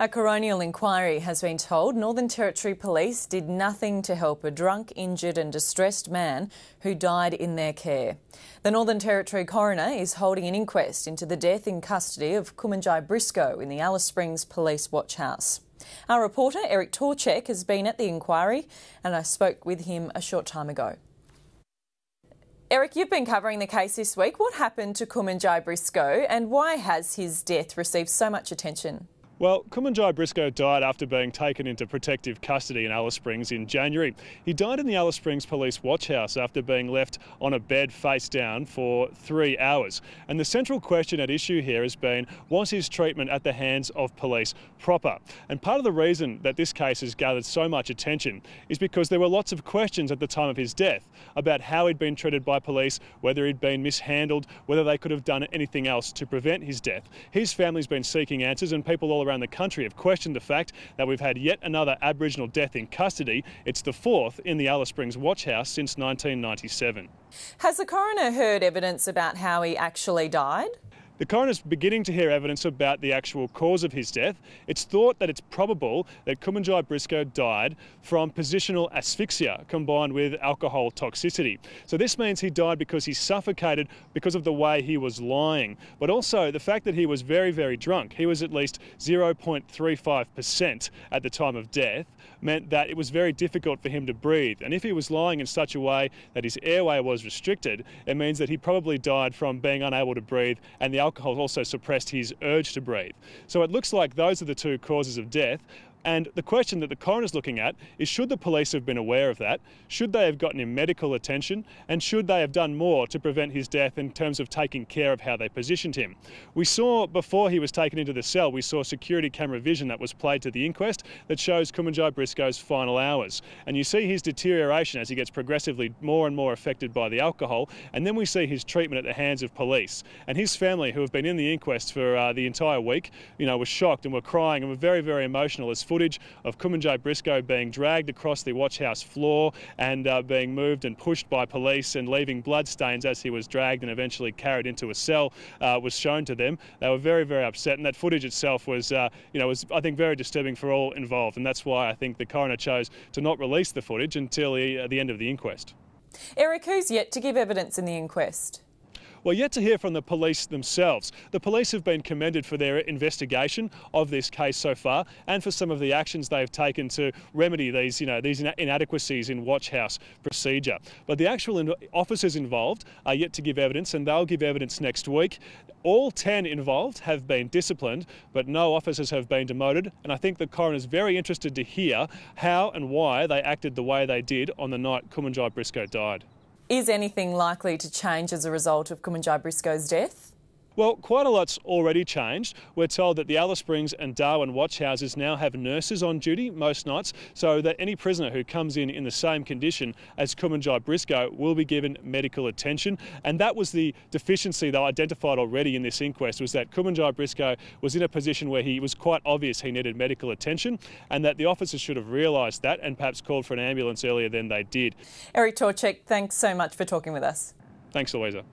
A coronial inquiry has been told Northern Territory Police did nothing to help a drunk, injured and distressed man who died in their care. The Northern Territory coroner is holding an inquest into the death in custody of Kwementyaye Briscoe in the Alice Springs Police Watch House. Our reporter Eric Torchek has been at the inquiry and I spoke with him a short time ago. Eric, you've been covering the case this week. What happened to Kwementyaye Briscoe and why has his death received so much attention? Well, Kwementyaye Briscoe died after being taken into protective custody in Alice Springs in January. He died in the Alice Springs Police Watch House after being left on a bed face down for 3 hours. And the central question at issue here has been, was his treatment at the hands of police proper? And part of the reason that this case has gathered so much attention is because there were lots of questions at the time of his death about how he'd been treated by police, whether he'd been mishandled, whether they could have done anything else to prevent his death. His family's been seeking answers and people all around the country have questioned the fact that we've had yet another Aboriginal death in custody. It's the fourth in the Alice Springs Watch House since 1997. Has the coroner heard evidence about how he actually died? The coroner's beginning to hear evidence about the actual cause of his death. It's thought that it's probable that Kwementyaye Briscoe died from positional asphyxia combined with alcohol toxicity. So this means he died because he suffocated because of the way he was lying, but also the fact that he was very, very drunk. He was at least 0.35% at the time of death, meant that it was very difficult for him to breathe. And if he was lying in such a way that his airway was restricted, it means that he probably died from being unable to breathe, and the alcohol also suppressed his urge to breathe. So it looks like those are the two causes of death. And the question that the coroner's looking at is, should the police have been aware of that? Should they have gotten him medical attention? And should they have done more to prevent his death in terms of taking care of how they positioned him? We saw, before he was taken into the cell, we saw security camera vision that was played to the inquest that shows Kwementyaye Briscoe's final hours. And you see his deterioration as he gets progressively more and more affected by the alcohol. And then we see his treatment at the hands of police. And his family, who have been in the inquest for the entire week, were shocked and were crying and were very, very emotional as footage of Kwementyaye Briscoe being dragged across the watch house floor and being moved and pushed by police and leaving blood stains as he was dragged and eventually carried into a cell was shown to them. They were very, very upset, and that footage itself was, was I think very disturbing for all involved, and that's why I think the coroner chose to not release the footage until the end of the inquest. Eric, who's yet to give evidence in the inquest? Well, yet to hear from the police themselves. The police have been commended for their investigation of this case so far and for some of the actions they've taken to remedy these inadequacies in watch house procedure. But the actual officers involved are yet to give evidence, and they'll give evidence next week. All 10 involved have been disciplined, but no officers have been demoted. And I think the coroner is very interested to hear how and why they acted the way they did on the night Kwementyaye Briscoe died. Is anything likely to change as a result of Kwementyaye Briscoe's death? Well, quite a lot's already changed. We're told that the Alice Springs and Darwin watch houses now have nurses on duty most nights, so that any prisoner who comes in the same condition as Kwementyaye Briscoe will be given medical attention. And that was the deficiency they identified already in this inquest, was that Kwementyaye Briscoe was in a position where he was quite obvious he needed medical attention, and that the officers should have realised that and perhaps called for an ambulance earlier than they did. Eric Torchek, thanks so much for talking with us. Thanks, Louisa.